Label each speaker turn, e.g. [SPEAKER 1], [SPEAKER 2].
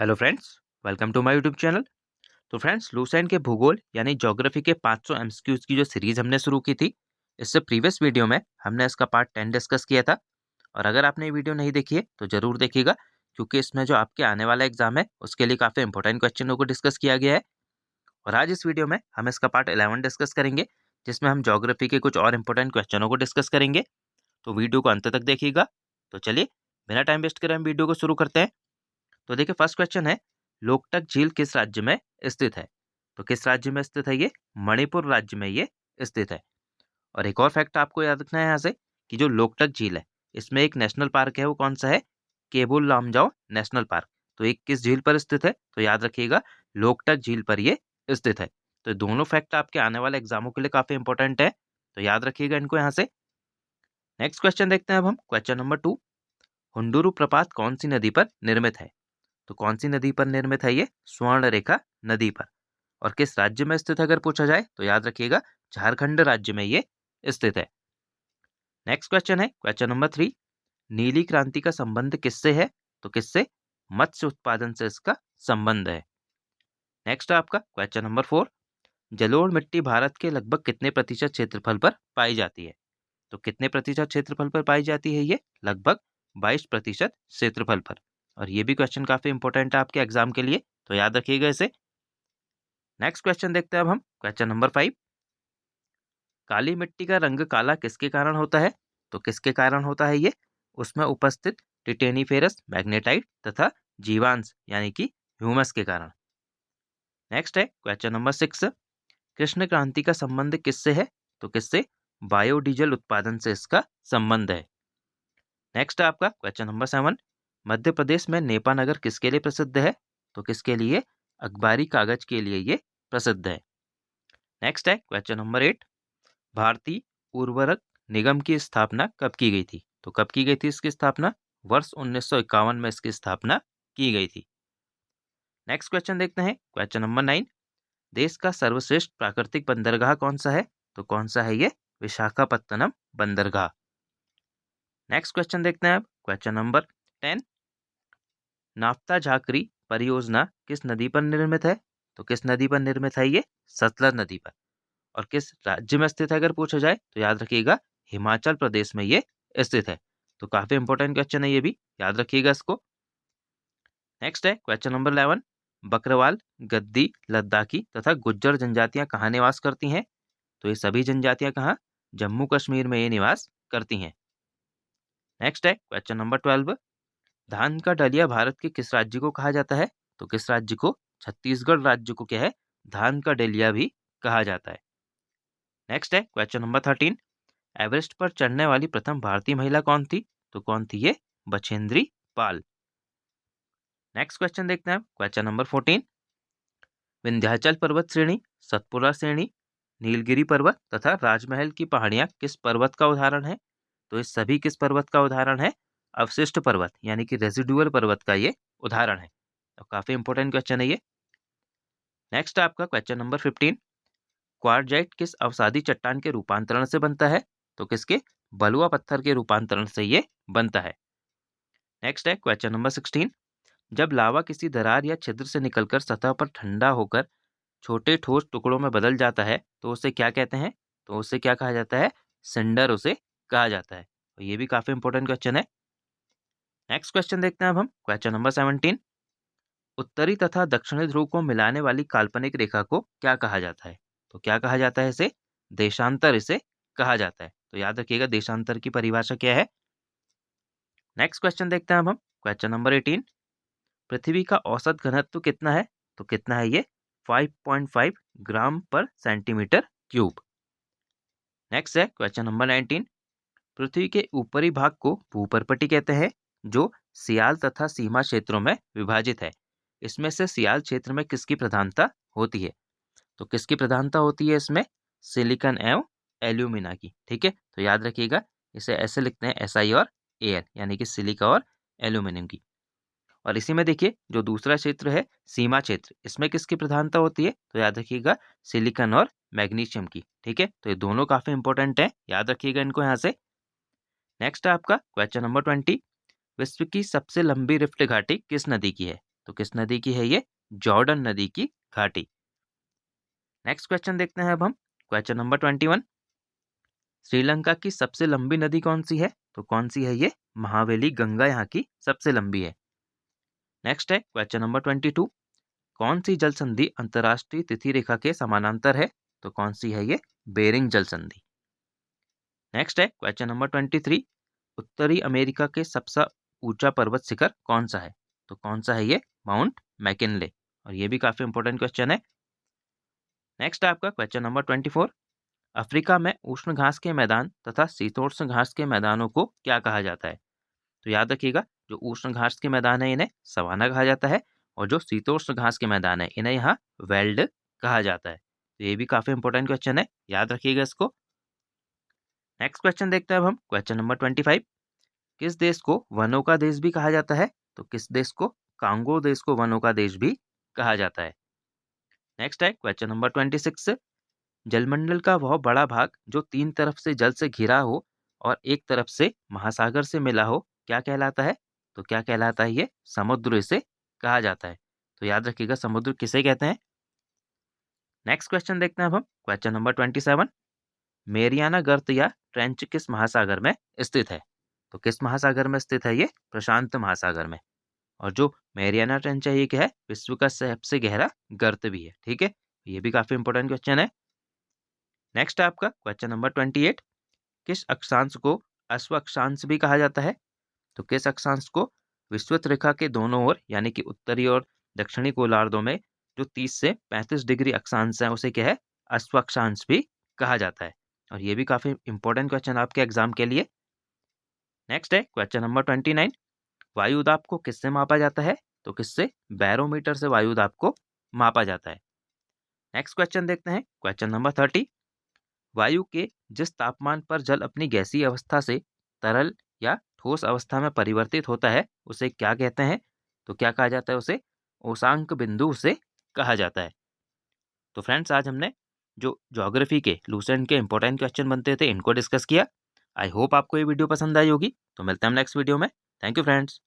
[SPEAKER 1] Hello friends, welcome to my YouTube channel. तो friends, Lucent के भूगोल यानी ज्योग्राफी के 500 एमसीक्यूज की जो सीरीज हमने शुरू की थी, इससे प्रीवियस वीडियो में हमने इसका पार्ट 10 डिस्कस किया था। और अगर आपने ये वीडियो नहीं देखी है तो ज़रूर देखिएगा, क्योंकि इसमें जो आपके आने वाला एग्जाम है उसके लिए काफ़ी इंपॉर्टेंट क्वेश्चनों को डिस्कस किया गया है। और आज इस वीडियो में हम इसका पार्ट 11 डिस्कस करेंगे, जिसमें हम ज्योग्राफी के कुछ और इंपॉर्टेंट क्वेश्चनों को डिस्कस करेंगे। तो वीडियो को अंत तक देखिएगा। तो चलिए, बिना टाइम वेस्ट करे हम वीडियो को शुरू करते हैं। तो देखिए, फर्स्ट क्वेश्चन है, लोकटक झील किस राज्य में स्थित है? तो किस राज्य में स्थित है ये? मणिपुर राज्य में ये स्थित है। और एक और फैक्ट आपको याद रखना है यहाँ से, कि जो लोकटक झील है, इसमें एक नेशनल पार्क है, वो कौन सा है? Keibul Lamjao national park. तो एक किस झील पर स्थित है? तो याद रखिएगा, लोकटक झील पर ये स्थित है। तो दोनों फैक्ट आपके आने वाले एग्जामों के लिए काफी इंपॉर्टेंट है, तो याद रखिएगा इनको यहाँ से। नेक्स्ट क्वेश्चन देखते हैं अब हम, क्वेश्चन नंबर 2। हुंडुरु प्रपात कौन सी नदी पर निर्मित है? तो कौन सी नदी पर निर्मित है ये? स्वर्णरेखा नदी पर। और किस राज्य में स्थित है अगर पूछा जाए तो याद रखिएगा, झारखंड राज्य में ये स्थित है। नेक्स्ट क्वेश्चन है, क्वेश्चन नंबर 3। नीली क्रांति का संबंध किससे है? तो किससे? मत्स्य उत्पादन से इसका संबंध है। नेक्स्ट है आपका क्वेश्चन नंबर 4। जलोढ़ मिट्टी भारत के लगभग कितने प्रतिशत क्षेत्रफल पर पाई जाती है? तो कितने प्रतिशत क्षेत्रफल पर पाई जाती है ये? लगभग 22% क्षेत्रफल पर। और ये भी क्वेश्चन काफी इंपॉर्टेंट है आपके एग्जाम के लिए, तो याद रखिएगा इसे। नेक्स्ट क्वेश्चन देखते हैं अब हम, क्वेश्चन नंबर 5। काली मिट्टी का रंग काला किसके कारण होता है? तो किसके कारण होता है ये? उसमें उपस्थित टिटेनिफेरस मैग्नेटाइट तथा जीवांश यानी कि ह्यूमस के कारण। नेक्स्ट है क्वेश्चन नंबर 6। कृष्ण क्रांति का संबंध किससे है? तो किससे? बायोडीजल उत्पादन से इसका संबंध है। नेक्स्ट है आपका क्वेश्चन नंबर 7। मध्य प्रदेश में नेपा नगर किसके लिए प्रसिद्ध है? तो किसके लिए? अखबारी कागज के लिए ये प्रसिद्ध है। नेक्स्ट है क्वेश्चन नंबर 8। भारतीय उर्वरक निगम की स्थापना कब की गई थी? तो कब की गई थी इसकी स्थापना? वर्ष 1951 में इसकी स्थापना की गई थी। नेक्स्ट क्वेश्चन देखते हैं, क्वेश्चन नंबर 9। देश का सर्वश्रेष्ठ प्राकृतिक बंदरगाह कौन सा है? तो कौन सा है ये? विशाखापत्तनम बंदरगाह। नेक्स्ट क्वेश्चन देखते हैं अब, क्वेश्चन नंबर 10। नाफ्ता झाकरी परियोजना किस नदी पर निर्मित है? तो किस नदी पर निर्मित है ये? सतलज नदी पर। और किस राज्य में स्थित है अगर पूछा जाए तो याद रखिएगा, हिमाचल प्रदेश में ये स्थित है। तो काफी इंपॉर्टेंट क्वेश्चन है ये भी, याद रखिएगा इसको। नेक्स्ट है क्वेश्चन नंबर 11। बकरवाल, गद्दी, लद्दाखी तथा गुज्जर जनजातियां कहाँ निवास करती हैं? तो ये सभी जनजातियां कहाँ? जम्मू कश्मीर में ये निवास करती हैं। नेक्स्ट है क्वेश्चन नंबर 12। धान का डलिया भारत के किस राज्य को कहा जाता है? तो किस राज्य को? छत्तीसगढ़ राज्य को क्या है? धान का डलिया भी कहा जाता है। नेक्स्ट है क्वेश्चन नंबर 13। एवरेस्ट पर चढ़ने वाली प्रथम भारतीय महिला कौन थी? तो कौन थी ये? बछेंद्री पाल। नेक्स्ट क्वेश्चन देखते हैं क्वेश्चन नंबर 14। विंध्याचल पर्वत श्रेणी, सतपुरा श्रेणी, नीलगिरी पर्वत तथा राजमहल की पहाड़ियां किस पर्वत का उदाहरण है? तो ये सभी किस पर्वत का उदाहरण है? अवशिष्ट पर्वत यानी कि रेजिडुअल पर्वत का ये उदाहरण है। तो काफी इंपॉर्टेंट क्वेश्चन है ये। नेक्स्ट आपका क्वेश्चन नंबर 15। क्वार्टजाइट किस अवसादी चट्टान के रूपांतरण से बनता है? तो किसके? बलुआ पत्थर के रूपांतरण से ये बनता है। नेक्स्ट है क्वेश्चन नंबर 16। जब लावा किसी दरार या छिद्र से निकलकर सतह पर ठंडा होकर छोटे ठोस टुकड़ों में बदल जाता है तो उसे क्या कहते हैं? तो उसे क्या कहा जाता है? सिंडर उसे कहा जाता है। तो ये भी काफी इंपॉर्टेंट क्वेश्चन है। नेक्स्ट क्वेश्चन देखते हैं अब हम, क्वेश्चन नंबर 17। उत्तरी तथा दक्षिणी ध्रुव को मिलाने वाली काल्पनिक रेखा को क्या कहा जाता है? तो क्या कहा जाता है इसे? देशांतर इसे कहा जाता है। तो याद रखिएगा, देशांतर की परिभाषा क्या है। नेक्स्ट क्वेश्चन देखते हैं अब हम, क्वेश्चन नंबर 18। पृथ्वी का औसत घनत्व कितना है? तो कितना है ये? 5.5 ग्राम पर सेंटीमीटर क्यूब। नेक्स्ट है क्वेश्चन नंबर 19। पृथ्वी के ऊपरी भाग को भूपर्पटी कहते हैं, जो सियाल तथा सीमा क्षेत्रों में विभाजित है। इसमें से सियाल क्षेत्र में किसकी प्रधानता होती है? तो किसकी प्रधानता होती है इसमें? सिलिकॉन एवं एल्यूमिना की। ठीक है, तो याद रखिएगा, इसे ऐसे लिखते हैं, SI और AL, यानी कि सिलिका और एल्यूमिनियम की। और इसी में देखिए, जो दूसरा क्षेत्र है सीमा क्षेत्र, इसमें किसकी प्रधानता होती है? तो याद रखिएगा, सिलिकॉन और मैग्नीशियम की। ठीक है, तो ये दोनों काफी इंपॉर्टेंट है, याद रखिएगा इनको यहाँ से। नेक्स्ट है आपका क्वेश्चन नंबर 20। विश्व की सबसे लंबी रिफ्ट घाटी किस नदी की है? तो किस नदी की है ये? जॉर्डन नदी की घाटी। नेक्स्ट क्वेश्चन देखते हैं अब हम। Question number 21। श्रीलंका की सबसे लंबी नदी कौन सी है? तो कौन सी है ये? महावेली गंगा यहाँ की सबसे लंबी है। नेक्स्ट है क्वेश्चन नंबर 22। कौन सी जल संधि अंतरराष्ट्रीय तिथि रेखा के समानांतर है? तो कौन सी है ये? बेरिंग जल संधि। नेक्स्ट है क्वेश्चन नंबर 23। उत्तरी अमेरिका के सबसे ऊंचा पर्वत शिखर कौन सा है? तो कौन सा है ये? Mount McKinley. और ये भी काफी इंपॉर्टेंट क्वेश्चन है। नेक्स्ट है आपका क्वेश्चन नंबर 24। अफ्रीका में उष्ण घास के मैदान तथा शीतोष्ण घास के मैदानों को क्या कहा जाता है? तो याद रखिएगा, जो उष्ण घास के मैदान है इन्हें सवाना कहा जाता है, और जो शीतोष्ण घास के मैदान है इन्हें यहाँ वेल्ड कहा जाता है। तो ये भी काफी इंपॉर्टेंट क्वेश्चन है, याद रखिएगा इसको। नेक्स्ट क्वेश्चन देखते हैं अब हम। Question number 25। किस देश को वनों का देश भी कहा जाता है? तो किस देश को? कांगो देश को वनों का देश भी कहा जाता है। नेक्स्ट है क्वेश्चन नंबर 26। जलमंडल का वह बड़ा भाग जो तीन तरफ से जल से घिरा हो और एक तरफ से महासागर से मिला हो, क्या कहलाता है? तो क्या कहलाता है ये? समुद्र इसे कहा जाता है। तो याद रखिएगा, समुद्र किसे कहते हैं। नेक्स्ट क्वेश्चन देखते हैं अब हम। Question number 27। मेरियाना गर्त या ट्रेंच किस महासागर में स्थित है? तो किस महासागर में स्थित है ये? प्रशांत महासागर में। और जो मेरियाना ट्रेंच है ये क्या है? विश्व का सबसे गहरा गर्त भी है। ठीक है, ये भी काफी इंपॉर्टेंट क्वेश्चन है। नेक्स्ट है आपका क्वेश्चन नंबर 28। किस अक्षांश को अश्व अक्षांश भी कहा जाता है? तो किस अक्षांश को? विषुवत रेखा के दोनों ओर यानी कि उत्तरी और दक्षिणी गोलार्धों में जो 30 से 35 डिग्री अक्षांश है उसे क्या है? अश्व अक्षांश भी कहा जाता है। और ये भी काफी इंपॉर्टेंट क्वेश्चन आपके एग्जाम के लिए। नेक्स्ट है क्वेश्चन नंबर 29। वायु दाब को किससे मापा जाता है? तो किससे? बैरोमीटर से वायु दाब को मापा जाता है। नेक्स्ट क्वेश्चन देखते हैं। Question number 30। वायु के जिस तापमान पर जल अपनी गैसीय अवस्था से तरल या ठोस अवस्था में परिवर्तित होता है उसे क्या कहते हैं? तो क्या कहा जाता है उसे? ओसांक बिंदु उसे कहा जाता है। तो फ्रेंड्स, आज हमने जो ज्योग्राफी के लूसेंट के इंपॉर्टेंट क्वेश्चन बनते थे इनको डिस्कस किया। आई होप आपको ये वीडियो पसंद आई होगी। तो मिलते हैं हम नेक्स्ट वीडियो में। Thank you friends.